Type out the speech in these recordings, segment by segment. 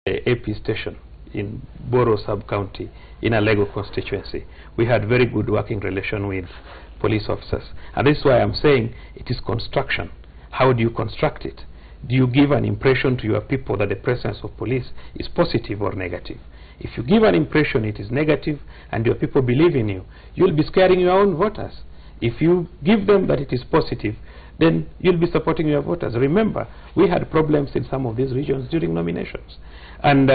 AP station in Boro sub-county in a Lego constituency. We had very good working relation with police officers. And this is why I'm saying it is construction. How do you construct it? Do you give an impression to your people that the presence of police is positive or negative? If you give an impression it is negative and your people believe in you, you'll be scaring your own voters. If you give them that it is positive, then you'll be supporting your voters. Remember, we had problems in some of these regions during nominations. And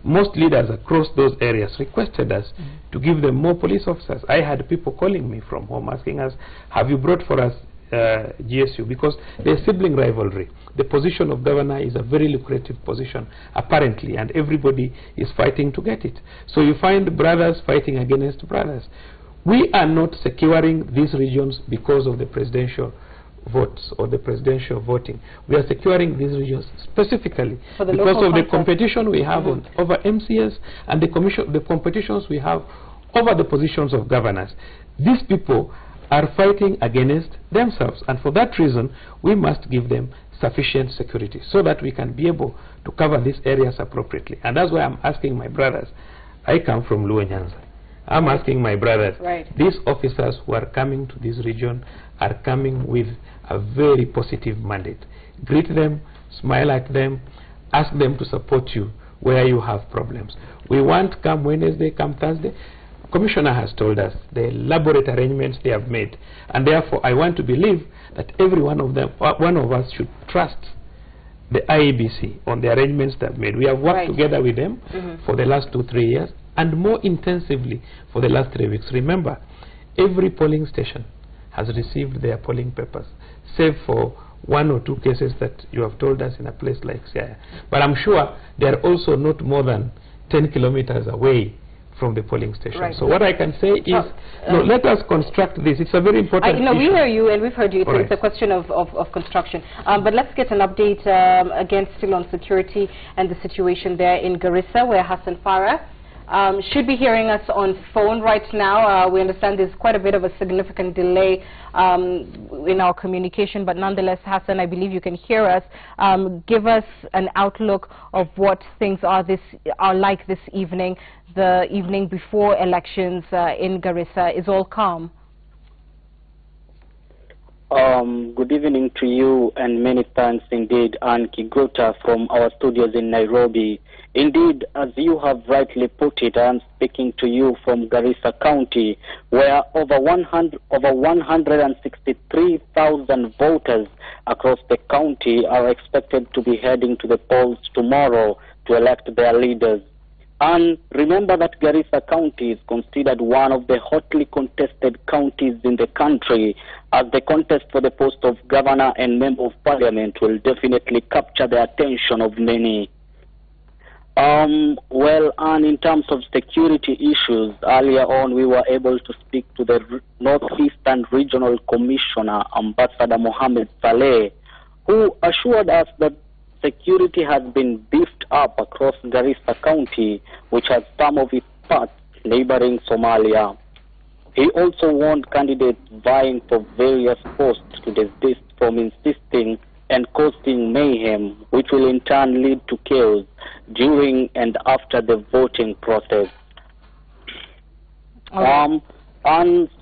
most leaders across those areas requested us to give them more police officers. I had people calling me from home asking us, have you brought for us GSU? Because there's sibling rivalry. The position of governor is a very lucrative position, apparently, and everybody is fighting to get it. So you find brothers fighting against brothers. We are not securing these regions because of the presidential votes or the presidential voting. We are securing these regions specifically because of the competition we have on, over MCS and the competitions we have over the positions of governors. These people are fighting against themselves, and for that reason we must give them sufficient security so that we can be able to cover these areas appropriately. And that's why I'm asking my brothers. I come from Luo Nyanza. I'm asking my brothers, these officers who are coming to this region are coming with a very positive mandate. Greet them, smile at them, ask them to support you where you have problems. We want come Wednesday, come Thursday. Commissioner has told us the elaborate arrangements they have made, and therefore I want to believe that every one of them, one of us should trust the IEBC on the arrangements they have made. We have worked together with them for the last 2-3 years, and more intensively for the last 3 weeks. Remember, every polling station has received their polling papers, save for 1 or 2 cases that you have told us in a place like Siaya. But I'm sure they are also not more than 10 kilometers away from the polling station. So what I can say is, no, let us construct this. It's a very important issue. We hear you and we've heard you. It's a question of construction. But let's get an update again still on security and the situation there in Garissa, where Hassan Farah should be hearing us on phone right now. We understand there's quite a bit of a significant delay in our communication, but nonetheless, Hassan, I believe you can hear us. Give us an outlook of what things are like this evening, the evening before elections in Garissa. Is all calm? Good evening to you, and many thanks indeed, Ann Kigota from our studios in Nairobi. Indeed, as you have rightly put it, I am speaking to you from Garissa County, where over 163,000 voters across the county are expected to be heading to the polls tomorrow to elect their leaders. And remember that Garissa County is considered one of the hotly contested counties in the country, as the contest for the post of governor and member of parliament will definitely capture the attention of many. Well, and in terms of security issues, earlier on we were able to speak to the Northeastern Regional Commissioner, Ambassador Mohammed Saleh, who assured us that security has been beefed up across Garissa County, which has some of its parts neighboring Somalia. He also warned candidates vying for various posts to desist from insisting and causing mayhem, which will in turn lead to chaos during and after the voting process. And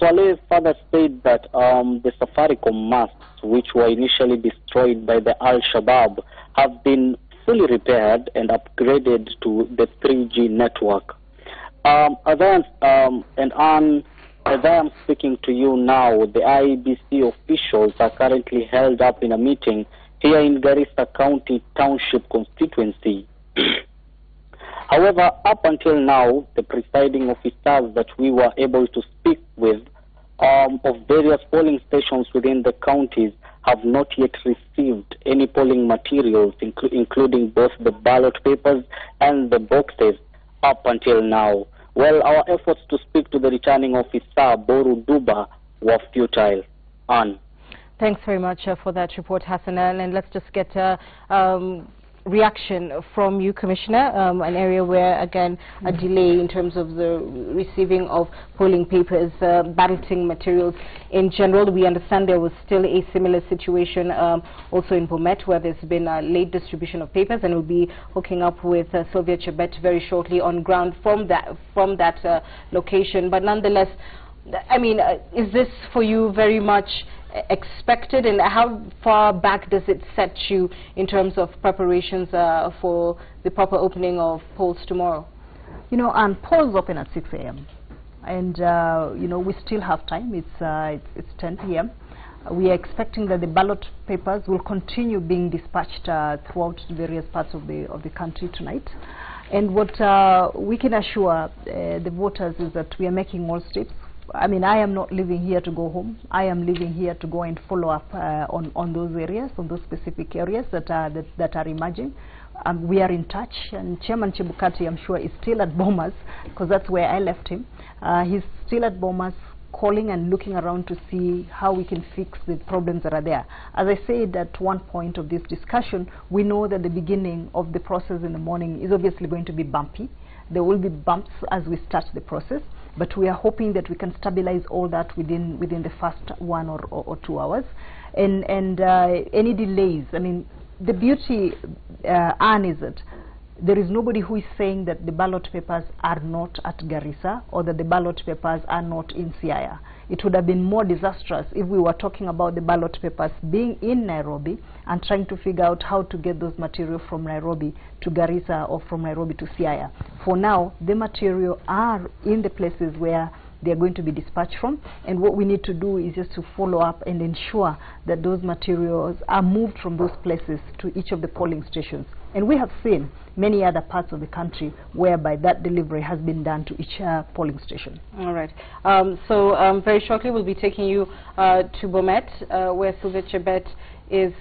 Saleh further said that the Safaricom masts, which were initially destroyed by the Al-Shabaab, have been fully repaired and upgraded to the 3G network. As I am speaking to you now, the IEBC officials are currently held up in a meeting here in Garissa County Township constituency. However, up until now, the presiding officers that we were able to speak with of various polling stations within the counties have not yet received any polling materials, including both the ballot papers and the boxes up until now. Well, our efforts to speak to the returning officer, Boru Duba, were futile. Ann. Thanks very much for that report, Hassan. And let's just get reaction from you, Commissioner, an area where, again, a delay in terms of the receiving of polling papers, balloting materials in general. We understand there was still a similar situation also in Bomet, where there's been a late distribution of papers, and we'll be hooking up with Sylvia Chebet very shortly on ground from that location. But nonetheless, I mean, is this for you very much expected, and how far back does it set you in terms of preparations for the proper opening of polls tomorrow? You know, polls open at 6 a.m. and you know, we still have time. It's 10 p.m. We are expecting that the ballot papers will continue being dispatched throughout various parts of the country tonight. And what we can assure the voters is that we are making all steps. I mean, I am not leaving here to go home. I am leaving here to go and follow up on those areas, on those specific areas that are emerging. We are in touch, and Chairman Chebukati, I'm sure, is still at Bomas, because that's where I left him. He's still at Bomas, calling and looking around to see how we can fix the problems that are there. As I said at one point of this discussion, we know that the beginning of the process in the morning is obviously going to be bumpy. There will be bumps as we start the process, but we are hoping that we can stabilize all that within the first 1 or 2 hours. And any delays, I mean, the beauty, Anne, is that there is nobody who is saying that the ballot papers are not at Garissa or that the ballot papers are not in Siaya. It would have been more disastrous if we were talking about the ballot papers being in Nairobi and trying to figure out how to get those material from Nairobi to Garissa or from Nairobi to Siaya. For now, the material are in the places where they are going to be dispatched from, and what we need to do is just to follow up and ensure that those materials are moved from those places to each of the polling stations. And we have seen many other parts of the country whereby that delivery has been done to each polling station. All right. So very shortly we'll be taking you to Bomet, where Sylvia Chebet is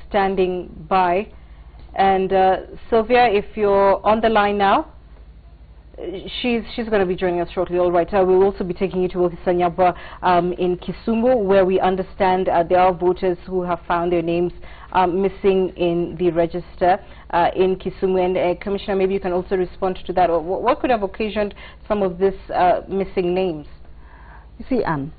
standing by. And Sylvia, if you're on the line now, she's going to be joining us shortly. All right. We'll also be taking you to Sanyaba in Kisumu, where we understand there are voters who have found their names missing in the register in Kisumu. And Commissioner, maybe you can also respond to that. What could have occasioned some of these missing names? You see, Anne,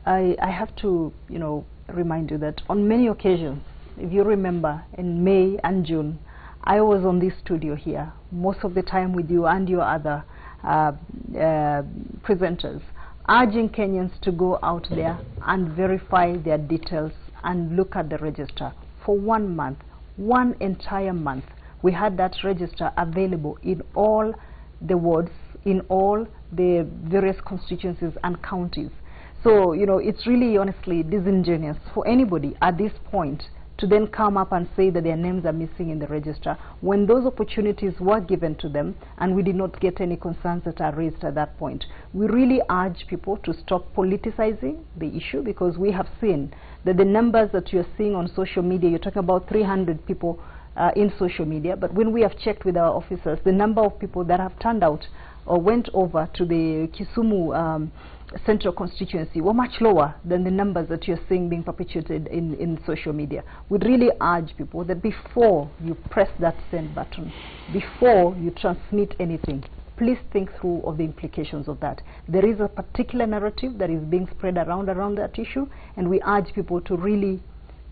I have to, you know, remind you that on many occasions, if you remember, in May and June, I was on this studio here, most of the time with you and your other presenters, urging Kenyans to go out there and verify their details and look at the register. For 1 month, one entire month, we had that register available in all the wards, in all the various constituencies and counties. So, you know, it's really honestly disingenuous for anybody at this point to then come up and say that their names are missing in the register when those opportunities were given to them and we did not get any concerns that are raised at that point. We really urge people to stop politicizing the issue, because we have seen that the numbers that you're seeing on social media, you're talking about 300 people in social media, but when we have checked with our officers, the number of people that have turned out or went over to the Kisumu central constituency were much lower than the numbers that you're seeing being perpetuated in social media. We'd really urge people that before you press that send button, before you transmit anything, please think through of the implications of that. There is a particular narrative that is being spread around that issue, and we urge people to really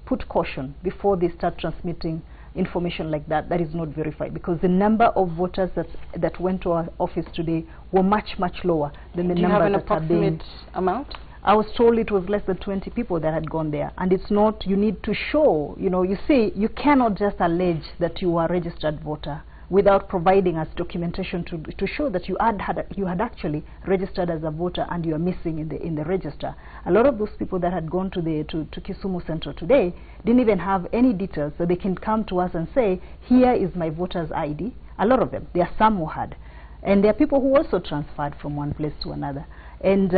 put caution before they start transmitting information like that is not verified, because the number of voters that went to our office today were much lower than the numbers that are being. Do you have an approximate amount? I was told it was less than 20 people that had gone there, and it's not, you need to show, you know, you see, you cannot just allege that you are a registered voter without providing us documentation to show that you had actually registered as a voter and you are missing in the register. A lot of those people that had gone to Kisumu Central today didn't even have any details, so they can come to us and say, here is my voter's ID. A lot of them. There are some who had. And there are people who also transferred from one place to another. And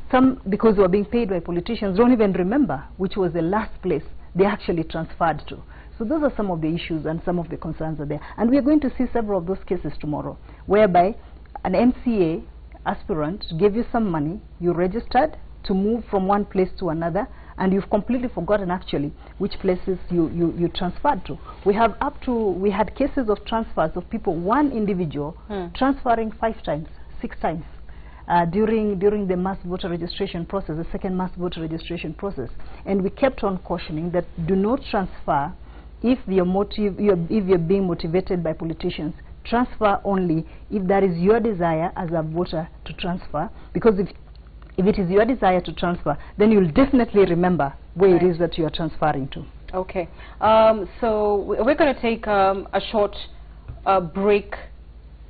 some, because they were being paid by politicians, don't even remember which was the last place they actually transferred to. So those are some of the issues and some of the concerns are there. And we are going to see several of those cases tomorrow, whereby an MCA aspirant gave you some money, you registered to move from one place to another, and you've completely forgotten actually which places you transferred to. We had cases of transfers of people, one individual transferring 5 times, 6 times during the mass voter registration process, the second mass voter registration process. And we kept on cautioning that do not transfer if you're being motivated by politicians. Transfer only if that is your desire as a voter to transfer, because if it is your desire to transfer, then you'll definitely remember where it is that you are transferring to. Okay, so we're going to take a short break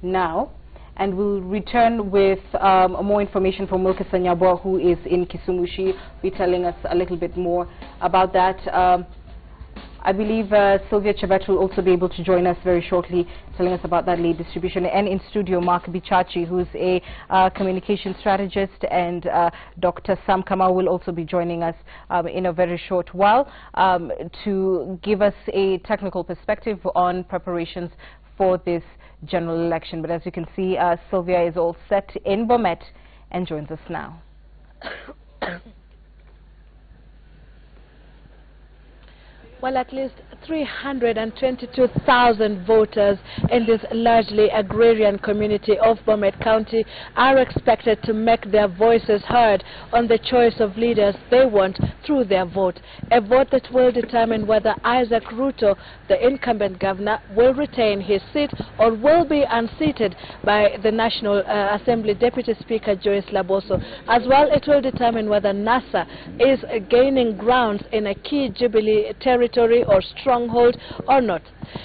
now, and we'll return with more information from Wilkes Nyabwa, who is in Kisumu. She'll be telling us a little bit more about that. I believe Sylvia Chebet will also be able to join us very shortly, telling us about that lead distribution. And in studio, Mark Bichachi, who's a communication strategist, and Dr. Sam Kamau will also be joining us in a very short while to give us a technical perspective on preparations for this general election. But as you can see, Sylvia is all set in Bomet and joins us now. Well, at least 322,000 voters in this largely agrarian community of Bomet County are expected to make their voices heard on the choice of leaders they want through their vote. A vote that will determine whether Isaac Ruto, the incumbent governor, will retain his seat or will be unseated by the National Assembly Deputy Speaker Joyce Laboso. As well, it will determine whether NASA is gaining grounds in a key Jubilee territory or stronghold or not.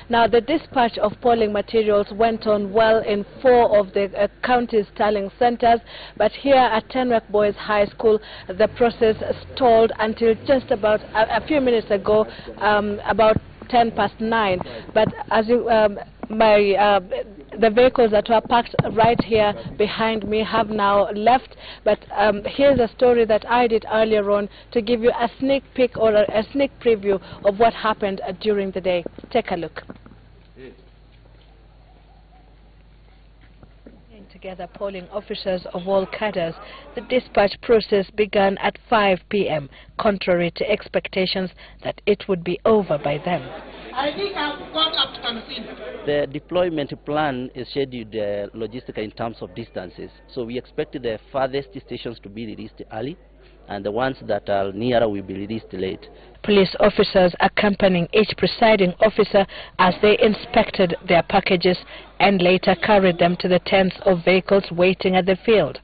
Now, the dispatch of polling materials went on well in 4 of the county's tallying centers, but here at Tenwek Boys High School, the process stalled until just about a few minutes ago, about 10:09. But as you, the vehicles that were parked right here behind me have now left. But here's a story that I did earlier on to give you a sneak peek or a sneak preview of what happened during the day. Take a look. Together polling officers of all cadres, the dispatch process began at 5 p.m., contrary to expectations that it would be over by then. I think I've got up to Tanzania. The deployment plan is scheduled logistically in terms of distances. So we expect the farthest stations to be released early, and the ones that are nearer will be released late. Police officers accompanying each presiding officer as they inspected their packages and later carried them to the tents of vehicles waiting at the field.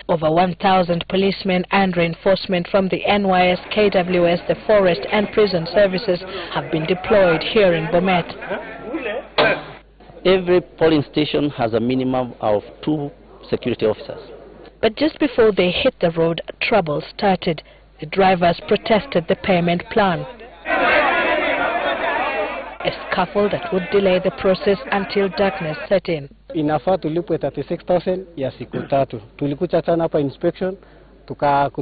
Over 1,000 policemen and reinforcement from the NYS, KWS, the Forest and Prison Services have been deployed here in Bomet. Every polling station has a minimum of 2 security officers. But just before they hit the road, trouble started. The drivers protested the payment plan. A scuffle that would delay the process until darkness set in. Inafaa tulipwe 36,000 ya siku 3. Tulikuja tena hapa inspection,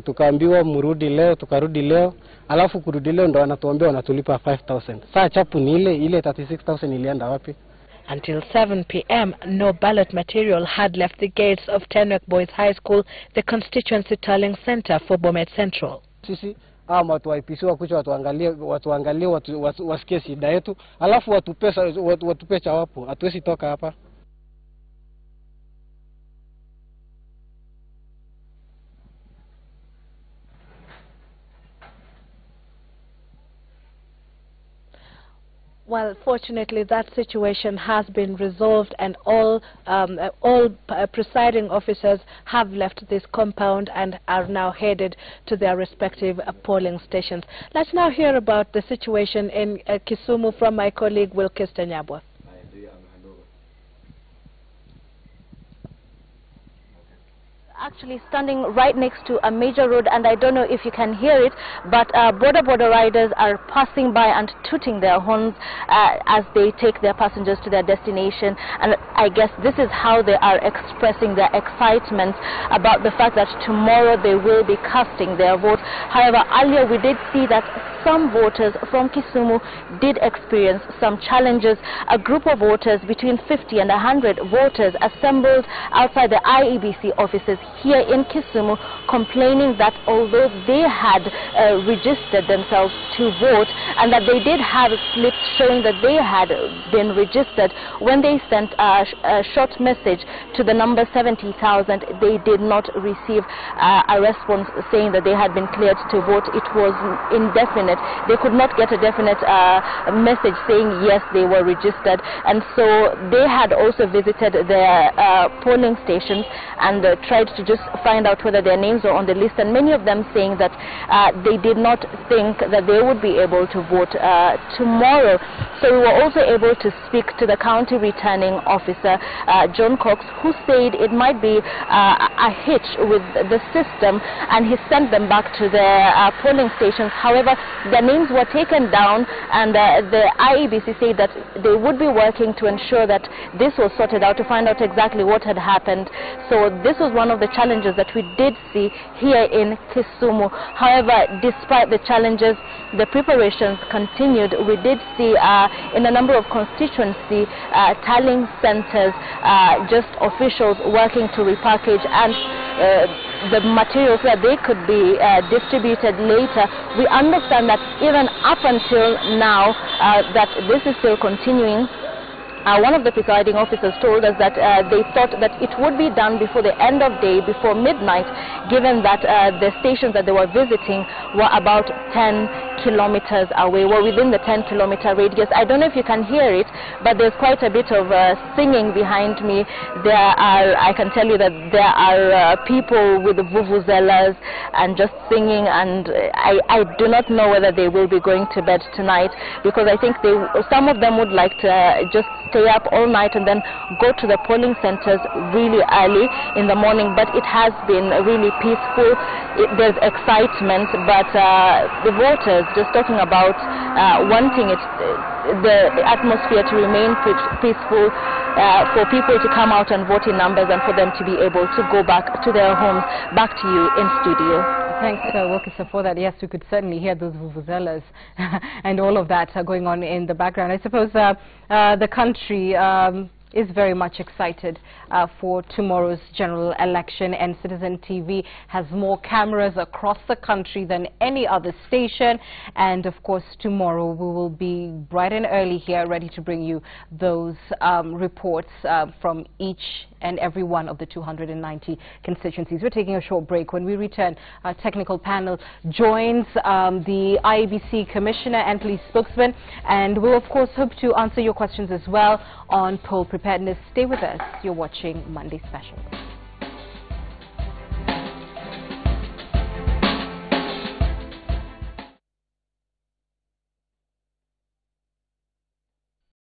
tukaambiwa mrudi leo, tukarudi leo, alafu kurudi leo ndo wanatuambia wanatulipa 5,000. Saa chapu ni ile 36,000 ilienda wapi? Until 7 p.m., no ballot material had left the gates of Tenwek Boys High School, the constituency tallying center for Bomet Central. Sisi watu wa IPC wakuja watuangalie wasikie shida yetu, alafu watupe chawapo, hatuwezi toka hapa. Well, fortunately, that situation has been resolved, and all presiding officers have left this compound and are now headed to their respective polling stations. Let's now hear about the situation in Kisumu from my colleague Wilkes Nyabwa. Actually standing right next to a major road, and I don't know if you can hear it, but border riders are passing by and tooting their horns as they take their passengers to their destination, and I guess this is how they are expressing their excitement about the fact that tomorrow they will be casting their vote. However, earlier we did see that some voters from Kisumu did experience some challenges. A group of voters, between 50 and 100 voters, assembled outside the IEBC offices here in Kisumu, complaining that although they had registered themselves to vote and that they did have slips showing that they had been registered, when they sent a short message to the number 70,000, they did not receive a response saying that they had been cleared to vote. It was indefinite. They could not get a definite message saying yes, they were registered, and so they had also visited their polling stations and tried to just find out whether their names were on the list, and many of them saying that they did not think that they would be able to vote tomorrow. So we were also able to speak to the county returning officer, John Cox, who said it might be a hitch with the system, and he sent them back to their polling stations. However, their names were taken down, and the IEBC said that they would be working to ensure that this was sorted out, to find out exactly what had happened. So this was one of the challenges that we did see here in Kisumu. However, despite the challenges, the preparations continued. We did see in a number of constituency tallying centers, just officials working to repackage and the materials that they could be distributed later. We understand that even up until now that this is still continuing. One of the presiding officers told us that they thought that it would be done before the end of day, before midnight, given that the stations that they were visiting were about 10 kilometers away, were within the 10-kilometer radius. I don't know if you can hear it, but there's quite a bit of singing behind me. I can tell you that there are people with vuvuzelas and just singing, and I do not know whether they will be going to bed tonight, because I think some of them would like to just stay up all night and then go to the polling centers really early in the morning. But it has been really peaceful. There's excitement, but the voters just talking about wanting the atmosphere to remain peaceful, for people to come out and vote in numbers, and for them to be able to go back to their homes. Back to you in studio. Thanks, Wilkisa, for that. Yes, we could certainly hear those vuvuzelas and all of that going on in the background. I suppose the country is very much excited for tomorrow's general election, and Citizen TV has more cameras across the country than any other station, and of course tomorrow we will be bright and early here, ready to bring you those reports from each and every one of the 290 constituencies. We're taking a short break. When we return, our technical panel joins the IEBC Commissioner and Police Spokesman, and we'll of course hope to answer your questions as well on poll preparedness. Stay with us. You're watching Monday Special.